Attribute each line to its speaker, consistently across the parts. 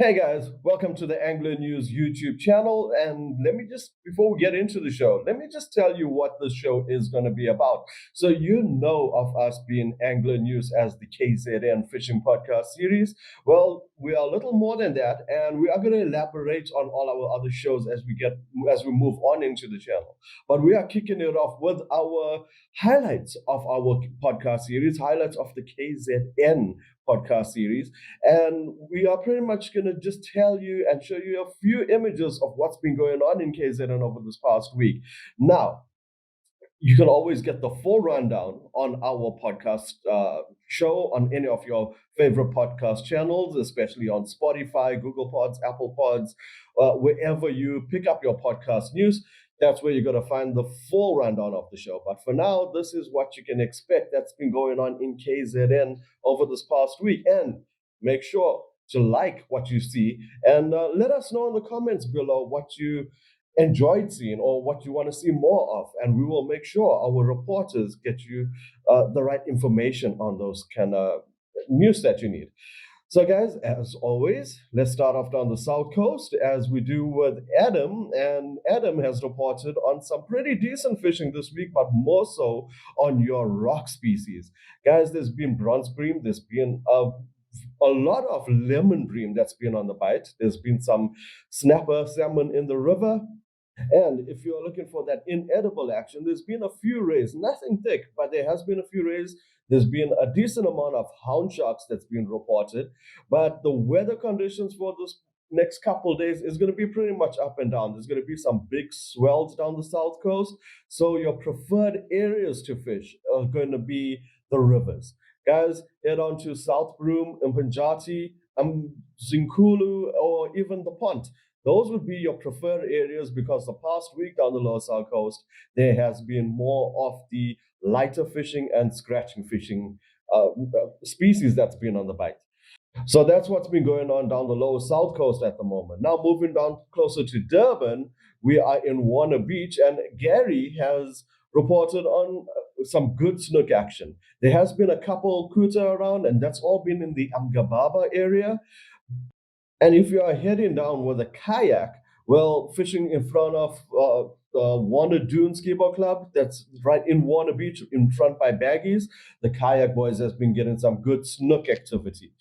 Speaker 1: Hey guys, welcome to the Angler News YouTube channel. And before we get into the show, let me just tell you what the show is going to be about. So, you know of us being Angler News as the KZN fishing podcast series. Well, we are a little more than that, and we are going to elaborate on all our other shows as we move on into the channel. But we are kicking it off with our highlights of our podcast series, highlights of the KZN podcast series. And we are pretty much going to just tell you and show you a few images of what's been going on in KZN over this past week. Now, you can always get the full rundown on our podcast show on any of your favorite podcast channels, especially on Spotify, Google Pods, Apple Pods, wherever you pick up your podcast news. That's where you're going to find the full rundown of the show. But for now, this is what you can expect that's been going on in KZN over this past week. And make sure to like what you see and let us know in the comments below what you enjoyed seeing or what you want to see more of, and we will make sure our reporters get you the right information on those kind of news that you need. So guys, as always, let's start off down the south coast as we do with Adam. And Adam has reported on some pretty decent fishing this week, but more so on your rock species. Guys, there's been bronze bream, there's been a lot of lemon bream that's been on the bite. There's been some snapper salmon in the river. And if you're looking for that inedible action, there's been a few rays, nothing thick, but there has been a few rays. There's been a decent amount of hound sharks that's been reported, but the weather conditions for this next couple of days is going to be pretty much up and down. There's going to be some big swells down the south coast, so your preferred areas to fish are going to be the rivers. Guys, head on to South Broom, Mpanjati, Zinkulu, or even the Pont. Those would be your preferred areas because the past week down the lower south coast, there has been more of the lighter fishing and scratching fishing species that's been on the bite. So that's what's been going on down the lower south coast at the moment. Now, moving down closer to Durban, we are in Warner Beach, and Gary has reported on some good snook action. There has been a couple Couta around, and that's all been in the Amgababa area. And if you are heading down with a kayak, well, fishing in front of Warner Dune Skibo Club, that's right in Warner Beach, in front by Baggies, the kayak boys has been getting some good snook activity.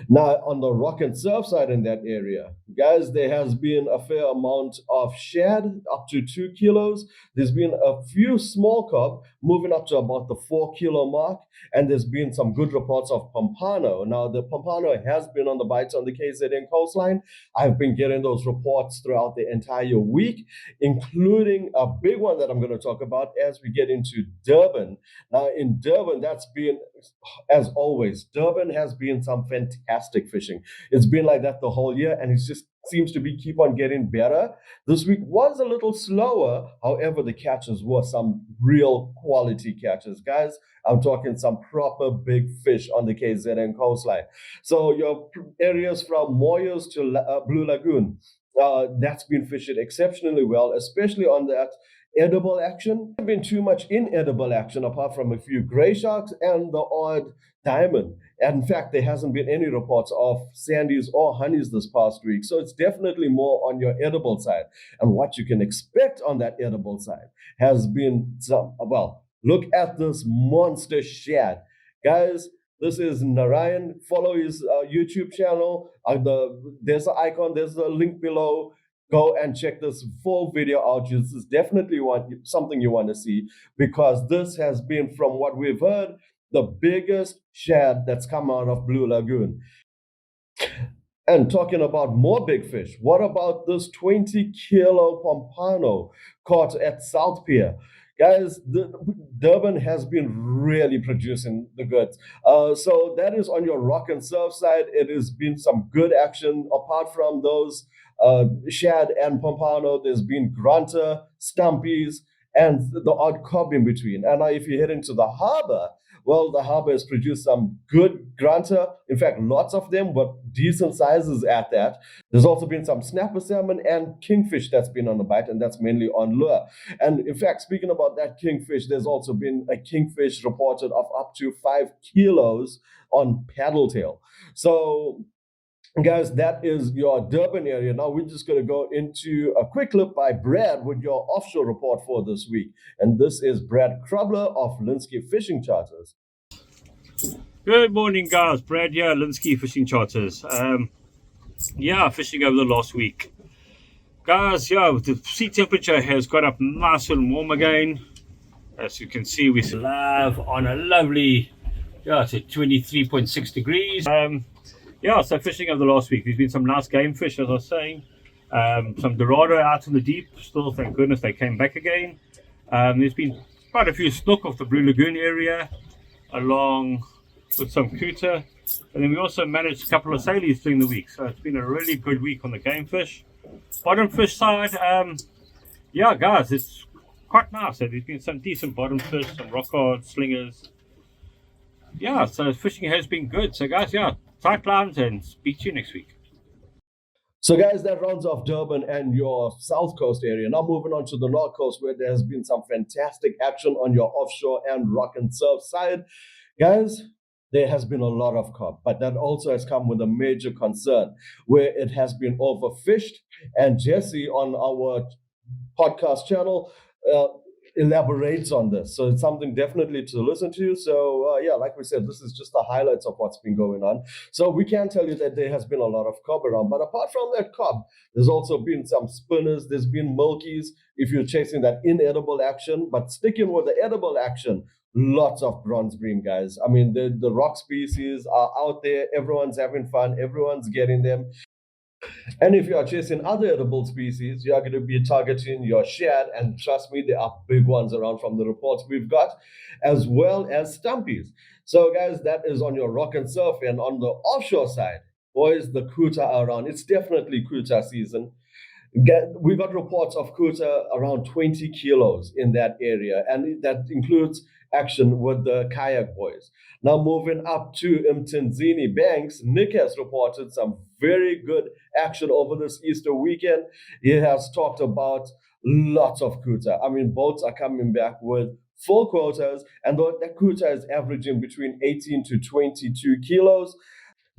Speaker 1: Now, on the rock and surf side in that area, guys, there has been a fair amount of shad, up to 2 kilos. There's been a few small carp moving up to about the 4 kilo mark, and there's been some good reports of Pompano. Now, the Pompano has been on the bites on the KZN coastline. I've been getting those reports throughout the entire week, including a big one that I'm going to talk about as we get into Durban. Now, in Durban, that's been, as always, Durban has been some fantastic fishing. It's been like that the whole year, and it just seems to be keep on getting better. This week was a little slower. However, the catches were some real quality catches. Guys, I'm talking some proper big fish on the KZN coastline. So your areas from Moyers to Blue Lagoon, that's been fished exceptionally well, especially on that edible action. There been too much inedible action apart from a few gray sharks and the odd diamond. And in fact, there hasn't been any reports of sandies or honeys this past week. So it's definitely more on your edible side. And what you can expect on that edible side has been some, well, look at this monster shad. Guys, this is Narayan. Follow his YouTube channel. There's an icon, there's a link below. Go and check this full video out. This is definitely something you want to see because this has been, from what we've heard, the biggest shad that's come out of Blue Lagoon. And talking about more big fish, what about this 20-kilo Pompano caught at South Pier? Guys, Durban has been really producing the goods. So that is on your rock and surf side. It has been some good action. Apart from those shad and Pompano, there's been grunter, stumpies, and the odd cob in between. And now if you head into the harbor, well, the harbor has produced some good grunter. In fact, lots of them, but decent sizes at that. There's also been some snapper salmon and kingfish that's been on the bite, and that's mainly on lure. And in fact, speaking about that kingfish, there's also been a kingfish reported of up to 5 kilos on paddle tail. So Guys, that is your Durban area. Now we're just going to go into a quick look by Brad with your offshore report for this week. And this is Brad Krubler of Linsky Fishing Charters.
Speaker 2: Good morning, guys. Brad here, Linsky Fishing Charters. Fishing over the last week. Guys, the sea temperature has got up nice and warm again. As you can see, we're live on a lovely, it's at 23.6 degrees. So fishing over the last week. There's been some nice game fish, as I was saying. Some Dorado out in the deep. Still, thank goodness they came back again. There's been quite a few snook off the Blue Lagoon area, along with some Couta, and then we also managed a couple of salies during the week. So it's been a really good week on the game fish. Bottom fish side, guys, it's quite nice. So there's been some decent bottom fish, some rock hard slingers. So fishing has been good. So guys, tight lines, and speak to you next week.
Speaker 1: So, guys, that rounds off Durban and your South Coast area. Now, moving on to the North Coast, where there has been some fantastic action on your offshore and rock and surf side. Guys, there has been a lot of carp, but that also has come with a major concern where it has been overfished. And Jesse on our podcast channel elaborates on this. So it's something definitely to listen to. So like we said, this is just the highlights of what's been going on. So we can tell you that there has been a lot of cob around. But apart from that cob, there's also been some spinners, there's been mulkies if you're chasing that inedible action. But sticking with the edible action, lots of bronze bream, guys. I mean, the rock species are out there. Everyone's having fun. Everyone's getting them. And if you are chasing other edible species, you are going to be targeting your shad. And trust me, there are big ones around from the reports we've got, as well as stumpies. So, guys, that is on your rock and surf. And on the offshore side, boys, the Couta are around. It's definitely Couta season. We got reports of Couta around 20 kilos in that area, and that includes action with the kayak boys. Now, moving up to Mtenzini Banks, Nick has reported some very good action over this Easter weekend. He has talked about lots of Couta. I mean, boats are coming back with full quotas, and that Couta is averaging between 18 to 22 kilos.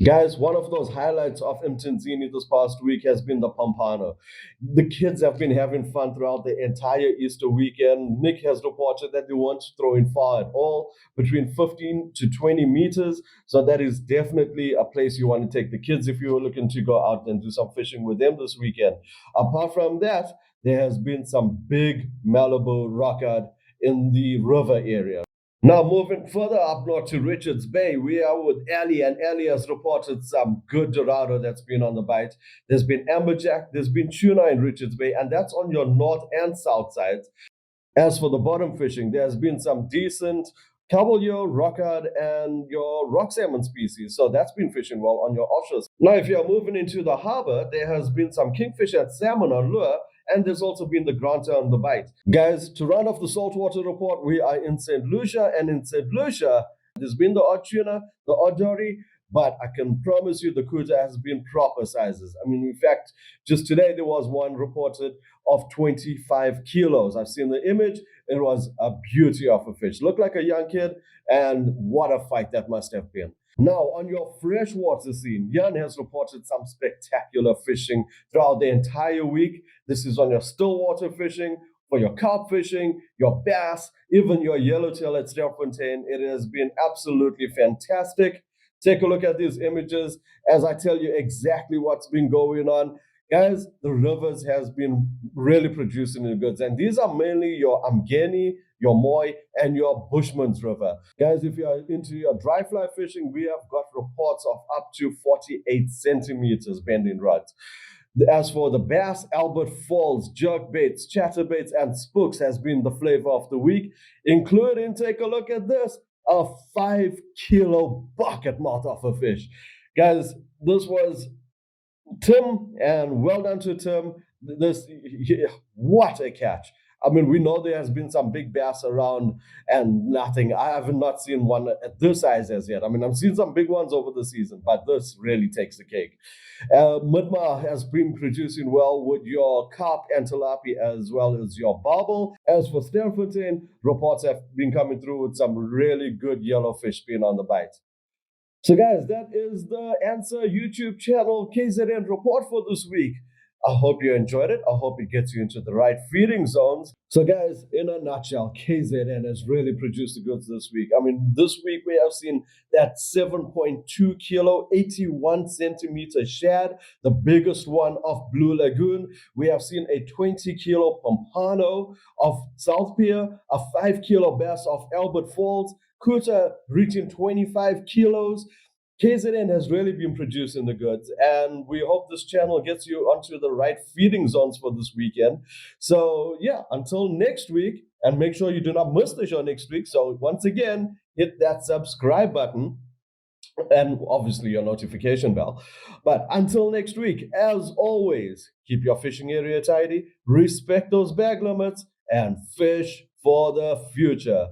Speaker 1: Guys, one of those highlights of Mtenzini this past week has been the Pompano. The kids have been having fun throughout the entire Easter weekend. Nick has reported that they weren't throwing far at all, between 15 to 20 meters. So that is definitely a place you want to take the kids if you're looking to go out and do some fishing with them this weekend. Apart from that, there has been some big Malibu rockard in the river area. Now, moving further up north to Richards Bay, we are with Ali, and Ali has reported some good Dorado that's been on the bite. There's been amberjack, there's been tuna in Richards Bay, and that's on your north and south sides. As for the bottom fishing, there's been some decent Caballero, rockard, and your rock salmon species. So that's been fishing well on your offshores. Now, if you're moving into the harbor, there has been some kingfish and salmon on lure, and there's also been the granta on the bite. Guys, to round off the saltwater report, we are in St. Lucia, and in St. Lucia, there's been the odd tuna, the odd dory, but I can promise you the Couta has been proper sizes. I mean, in fact, just today there was one reported of 25 kilos. I've seen the image. It was a beauty of a fish. Looked like a young kid, and what a fight that must have been. Now, on your freshwater scene, Jan has reported some spectacular fishing throughout the entire week. This is on your stillwater fishing, for your carp fishing, your bass, even your yellowtail at Sterfontein. It has been absolutely fantastic. Take a look at these images as I tell you exactly what's been going on. Guys, the rivers has been really producing the goods, and these are mainly your Amgeni, your Moy, and your Bushman's River. Guys, if you are into your dry fly fishing, we have got reports of up to 48 centimeters bending rods. As for the bass, Albert Falls, jerk baits, chatterbaits, and spooks has been the flavor of the week, including, take a look at this, a 5 kilo bucket mouth of a fish. Guys, this was Tim, and well done to Tim. What a catch. I mean, we know there has been some big bass around and nothing. I have not seen one at this size as yet. I mean, I've seen some big ones over the season, but this really takes the cake. Midmar has been producing well with your carp and tilapia as well as your barbel. As for Sterfontein, reports have been coming through with some really good yellowfish being on the bite. So, guys, that is the Answer YouTube channel KZN report for this week. I hope you enjoyed it. I hope it gets you into the right feeding zones. So, guys, in a nutshell, KZN has really produced the goods this week. I mean, this week we have seen that 7.2 kilo, 81 centimeter shad, the biggest one of Blue Lagoon. We have seen a 20 kilo Pompano of South Pier, a 5 kilo bass of Albert Falls, Couta reaching 25 kilos. KZN has really been producing the goods, and we hope this channel gets you onto the right feeding zones for this weekend. So, yeah, until next week, and make sure you do not miss the show next week. So, once again, hit that subscribe button and obviously your notification bell. But until next week, as always, keep your fishing area tidy, respect those bag limits, and fish for the future.